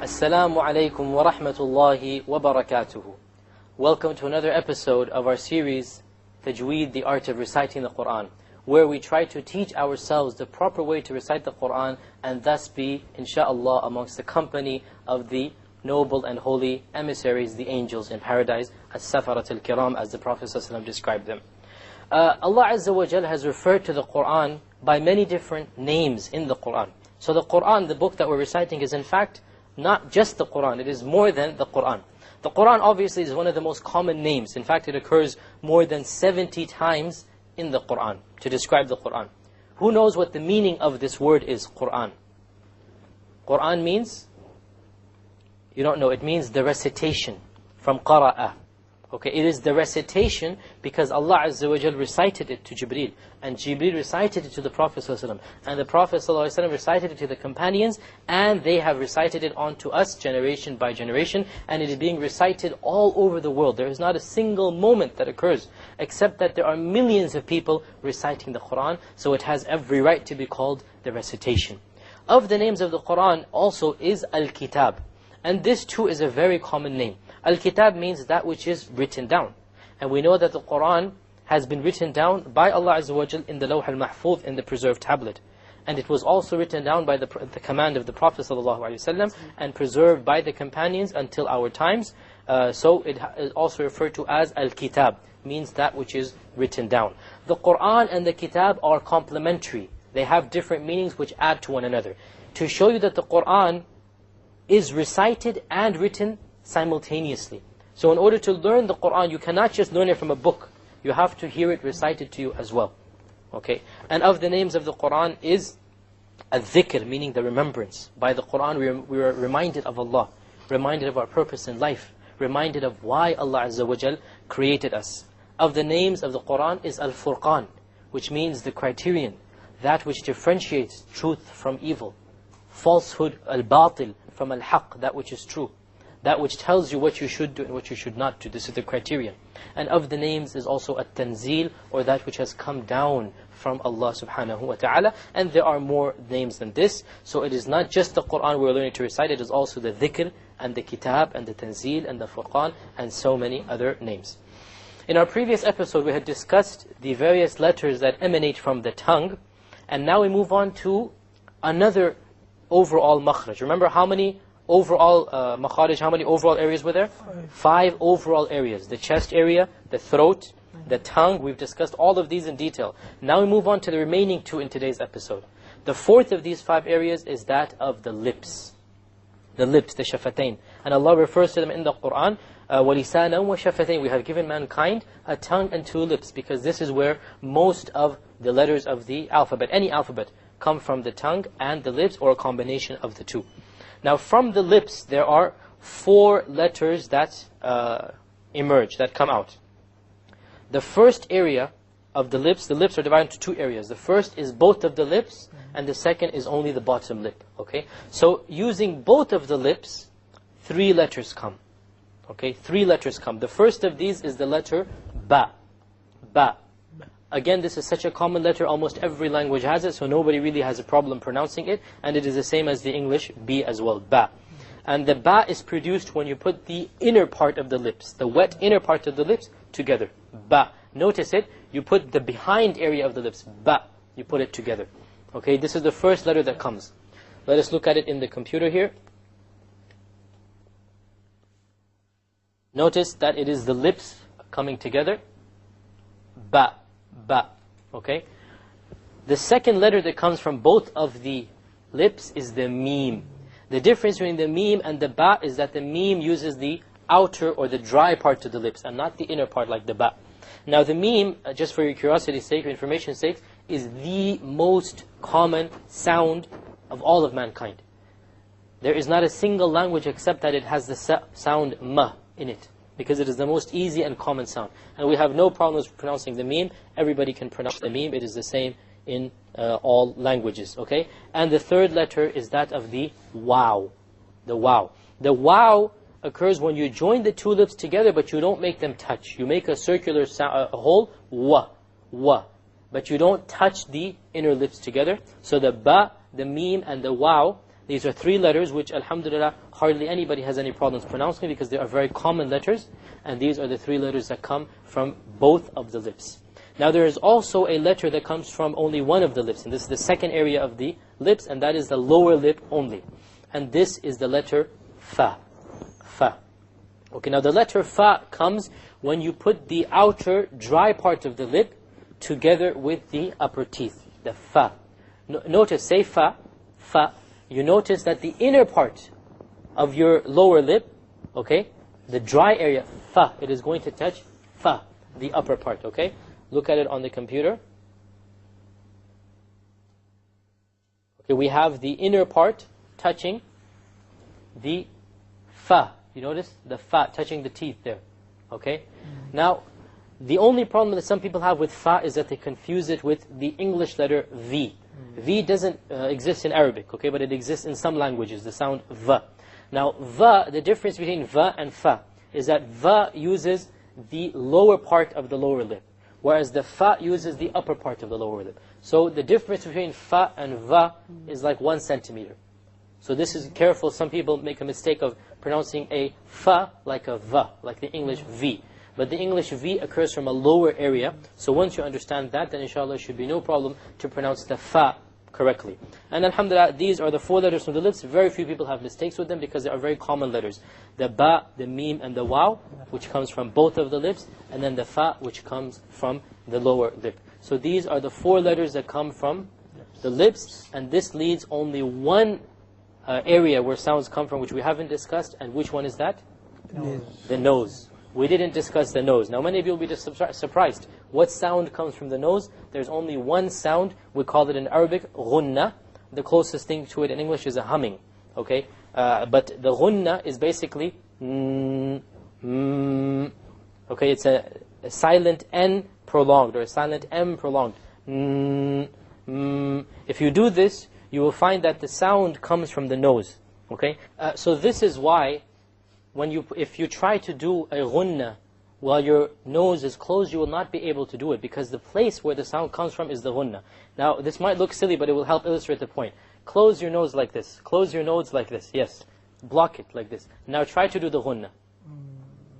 Assalamu alaikum wa rahmatullahi wa barakatuhu. Welcome to another episode of our series, Tajweed, the art of reciting the Qur'an, where we try to teach ourselves the proper way to recite the Qur'an and thus be, insha'Allah, amongst the company of the noble and holy emissaries, the angels in paradise, as-safarat al-kiram, as the Prophet ﷺ described them. Allah Azza wa Jal has referred to the Qur'an by many different names in the Qur'an. So the Qur'an, the book that we're reciting, is in fact not just the Qur'an, it is more than the Qur'an. The Qur'an obviously is one of the most common names. In fact, it occurs more than 70 times in the Qur'an to describe the Qur'an. Who knows what the meaning of this word is, Qur'an? Qur'an means? You don't know. It means the recitation, from qara'a. Okay, it is the recitation because Allah Azza wa Jal recited it to Jibreel, and Jibreel recited it to the Prophet ﷺ, and the Prophet ﷺ recited it to the companions, and they have recited it on to us generation by generation, and it is being recited all over the world. There is not a single moment that occurs except that there are millions of people reciting the Qur'an, so it has every right to be called the recitation. Of the names of the Qur'an also is Al-Kitab, and this too is a very common name. Al-Kitab means that which is written down. And we know that the Qur'an has been written down by Allah Azza wa Jal in the Lawh al-Mahfuz, in the preserved tablet. And it was also written down by the command of the Prophet ﷺ and preserved by the companions until our times. So it is also referred to as Al-Kitab, means that which is written down. The Qur'an and the Kitab are complementary. They have different meanings which add to one another. To show you that the Qur'an is recited and written simultaneously. So in order to learn the Qur'an, you cannot just learn it from a book. You have to hear it recited to you as well. Okay? And of the names of the Qur'an is al-dhikr, meaning the remembrance. By the Qur'an we are reminded of Allah, reminded of our purpose in life, reminded of why Allah Azza wa Jal created us. Of the names of the Qur'an is al-Furqan, which means the criterion, that which differentiates truth from evil, falsehood, al-batil, from al-haq, that which is true, that which tells you what you should do and what you should not do. This is the criterion. And of the names is also at-tanzil, or that which has come down from Allah subhanahu wa ta'ala. And there are more names than this. So it is not just the Qur'an we're learning to recite, it is also the dhikr and the kitab and the tanzil and the furqan and so many other names. In our previous episode we had discussed the various letters that emanate from the tongue, and now we move on to another overall makhraj. Remember how many overall makharij, how many overall areas were there? 5 overall areas. The chest area, the throat, the tongue. We've discussed all of these in detail. Now we move on to the remaining 2 in today's episode. The 4th of these 5 areas is that of the lips. The lips, the shafatain. And Allah refers to them in the Qur'an, وَلِسَانًا وَشَفَتَيْن. We have given mankind a tongue and 2 lips, because this is where most of the letters of the alphabet, any alphabet, come from the tongue and the lips, or a combination of the 2. Now from the lips there are 4 letters that emerge, that come out. The first area of the lips are divided into 2 areas. The first is both of the lips, and the second is only the bottom lip. Okay? So using both of the lips, 3 letters come. Okay? 3 letters come. The first of these is the letter ba. Ba. Again, this is such a common letter, almost every language has it, so nobody really has a problem pronouncing it. And it is the same as the English B as well, ba. And the ba is produced when you put the inner part of the lips, the wet inner part of the lips, together. Ba. Notice it, you put the behind area of the lips, ba. You put it together. Okay, this is the first letter that comes. Let us look at it in the computer here. Notice that it is the lips coming together. Ba. Ba. Okay? The second letter that comes from both of the lips is the meme. The difference between the meme and the ba is that the meme uses the outer or the dry part of the lips and not the inner part like the ba. Now the meme, just for your curiosity's sake, or information's sake, is the most common sound of all of mankind. There is not a single language except that it has the sound ma in it, because it is the most easy and common sound. And we have no problems pronouncing the meme. Everybody can pronounce the meme. It is the same in all languages. Okay? And the third letter is that of the wow. The wow. The wow occurs when you join the 2 lips together, but you don't make them touch. You make a circular sound, a hole, wa, wa. But you don't touch the inner lips together. So the ba, the meme, and the wow, These are 3 letters which, alhamdulillah, hardly anybody has any problems pronouncing because they are very common letters. And these are the 3 letters that come from both of the lips. Now there is also a letter that comes from only one of the lips. And this is the second area of the lips, and that is the lower lip only. And this is the letter fa. Fa. Okay, now the letter fa comes when you put the outer dry part of the lip together with the upper teeth. The fa. Notice, say fa, fa. You notice that the inner part of your lower lip, okay, the dry area, fa, it is going to touch fa, the upper part, okay? Look at it on the computer. Okay, we have the inner part touching the fa. You notice? The fa, touching the teeth there, okay? Now, the only problem that some people have with fa is that they confuse it with the English letter V. V doesn't exist in Arabic, okay, but it exists in some languages, the sound V. Now, V, the difference between V and fa is that V uses the lower part of the lower lip, whereas the fa uses the upper part of the lower lip. So the difference between fa and V is like 1 centimeter. So this is careful, some people make a mistake of pronouncing a fa like a V, like the English V. But the English V occurs from a lower area. So once you understand that, then inshallah it should be no problem to pronounce the fa correctly. And alhamdulillah, these are the 4 letters from the lips. Very few people have mistakes with them because they are very common letters. The ba, the mim, and the waw, which comes from both of the lips. And then the fa, which comes from the lower lip. So these are the 4 letters that come from the lips. And this leads only one area where sounds come from, which we haven't discussed. And which one is that? The nose. We didn't discuss the nose. Now many of you will be just surprised. What sound comes from the nose? There's only one sound. We call it in Arabic, ghunna. The closest thing to it in English is a humming. Okay? But the ghunna is basically okay, it's a silent N prolonged, or a silent M prolonged. If you do this, you will find that the sound comes from the nose. Okay? So this is why if you try to do a ghunna while your nose is closed, you will not be able to do it, because the place where the sound comes from is the ghunna. Now, this might look silly, but it will help illustrate the point. Close your nose like this. Close your nose like this. Yes. Block it like this. Now try to do the ghunna.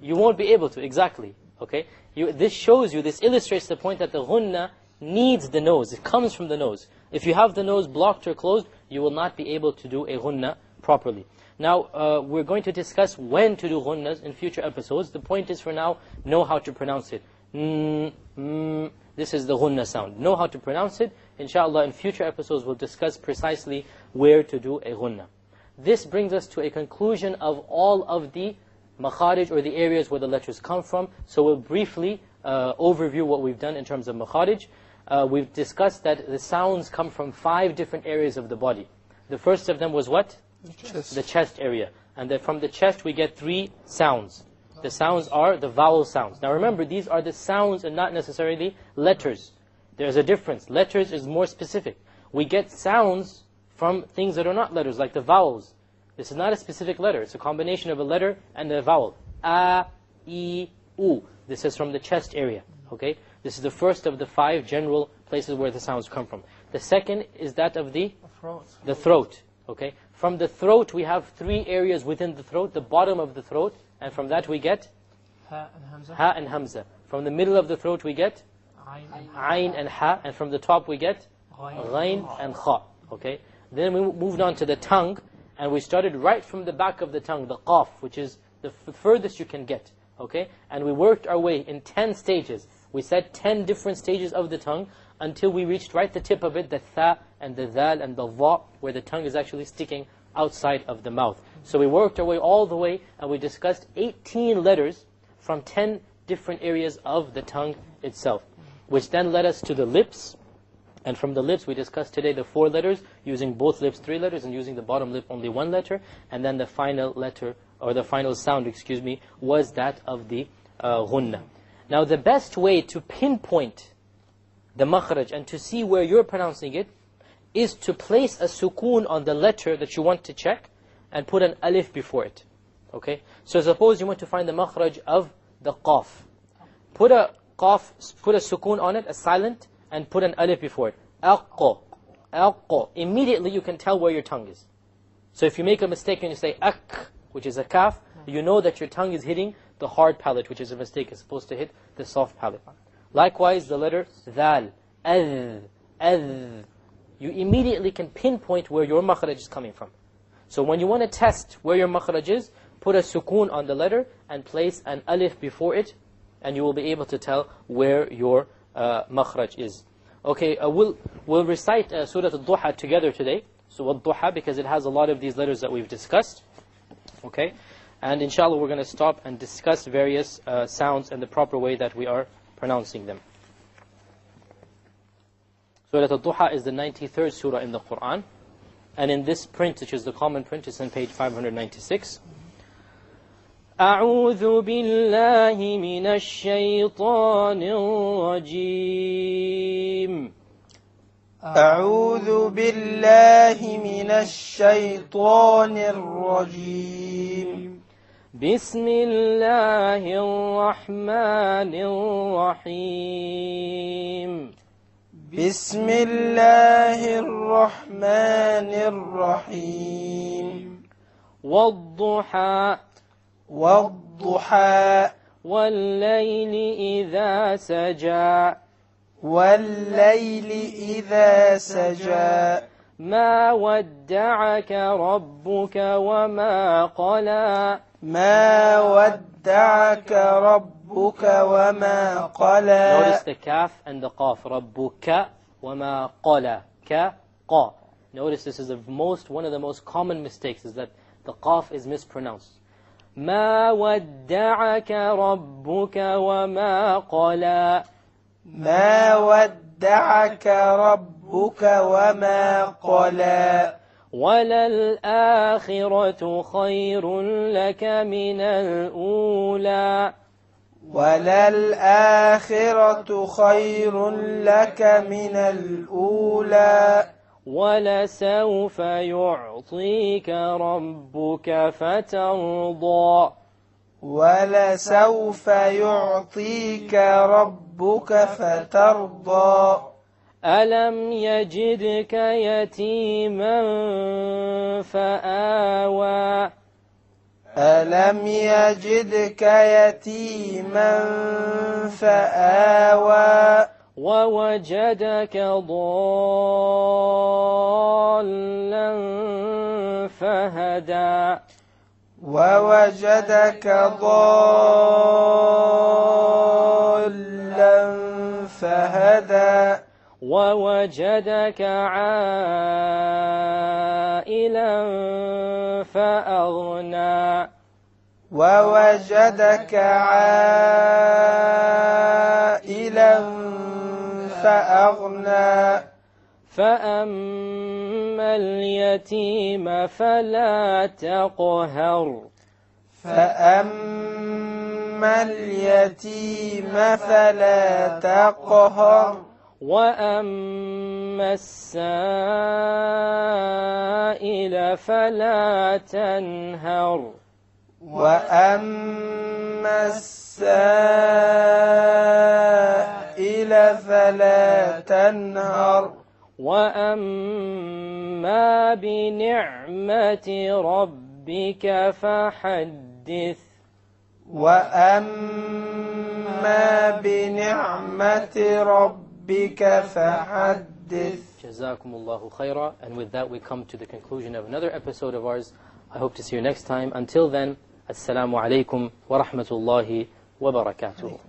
You won't be able to, exactly. Okay? This shows you, this illustrates the point that the ghunna needs the nose. It comes from the nose. If you have the nose blocked or closed, you will not be able to do a ghunna properly. Now, we're going to discuss when to do ghunnas in future episodes. The point is, for now, know how to pronounce it. This is the ghunna sound. Know how to pronounce it. Inshallah, in future episodes, we'll discuss precisely where to do a ghunna. This brings us to a conclusion of all of the makharij, or the areas where the letters come from. So we'll briefly overview what we've done in terms of makharij. We've discussed that the sounds come from 5 different areas of the body. The first of them was what? The chest area. And then from the chest we get 3 sounds. The sounds are the vowel sounds. Now remember, these are the sounds and not necessarily letters. There's a difference. Letters is more specific. We get sounds from things that are not letters, like the vowels. This is not a specific letter. It's a combination of a letter and a vowel. A, I, U. This is from the chest area. Okay? This is the first of the 5 general places where the sounds come from. The second is that of the throat. Okay? From the throat, we have 3 areas within the throat, the bottom of the throat, and from that we get Ha and Hamza. Ha and Hamza. From the middle of the throat we get Ayn and Ha, and from the top we get Ghain and Kha. Okay? Then we moved on to the tongue, and we started right from the back of the tongue, the Qaf, which is the furthest you can get. Okay? And we worked our way in 10 stages. We said 10 different stages of the tongue, until we reached right the tip of it, the Tha and the Dhal and the Dha, where the tongue is actually sticking outside of the mouth. So we worked our way all the way, and we discussed 18 letters from 10 different areas of the tongue itself, which then led us to the lips. And from the lips we discussed today the 4 letters, using both lips 3 letters, and using the bottom lip only 1 letter. And then the final letter, or the final sound, was that of the ghunna. Now the best way to pinpoint the makhraj and to see where you're pronouncing it is to place a sukoon on the letter that you want to check and put an alif before it. Okay? So suppose you want to find the makhraj of the qaf. Put a sukoon on it, a silent, and put an alif before it. Aqqo. Immediately you can tell where your tongue is. So if you make a mistake and you say ak, which is a kaf, you know that your tongue is hitting the hard palate, which is a mistake. It's supposed to hit the soft palate. Likewise, the letter dhal, adh. You immediately can pinpoint where your makhraj is coming from. So when you want to test where your makhraj is, put a sukoon on the letter and place an alif before it, and you will be able to tell where your makhraj is. Okay, we'll recite Surah Al-Duha together today. So Al-Duha, because it has a lot of these letters that we've discussed. Okay, and inshallah we're going to stop and discuss various sounds and the proper way that we are pronouncing them. Surah Al-Duha is the 93rd surah in the Quran. And in this print, which is the common print, it's on page 596. أعوذ بالله من الشيطان الرجيم أعوذ بالله من الشيطان الرجيم بسم الله الرحمن الرحيم بسم الله الرحمن الرحيم والضحى والضحى والليل إذا سجى والليل إذا سجى ما ودعك ربك وما قلى ما ودعك ربك وما قلى. Notice the kaf and the qaf. ربك وما قلى. Ka, qa. Notice this is one of the most common mistakes, is that the qaf is mispronounced. ما ودعك ربك وما قلى ما ودعك ربك وما قلى وللآخرة خير لك من الأولى وللآخرة خير لك من الأولى ولسوف يعطيك ربك فترضى ولسوف يعطيك ربك فترضى ألم يجدك يتيما فآوى ألم يجدك يتيما فآوى ووجدك ضالا فهدى ووجدك ضالا فهدى ووجدك عائلا فأغنى ووجدك عائلا فأغنى فأما اليتيم فلا تقهر فأما اليتيم فلا تقهر وأما السائل فلا تنهر وأما السائل فلا تنهر وأما بنعمة ربك فحدث وأما بنعمة ربك فحدث. جزاكم الله خيرا. And with that we come to the conclusion of another episode of ours. I hope to see you next time. Until then, Assalamu alaikum wa rahmatullahi wa barakatuh.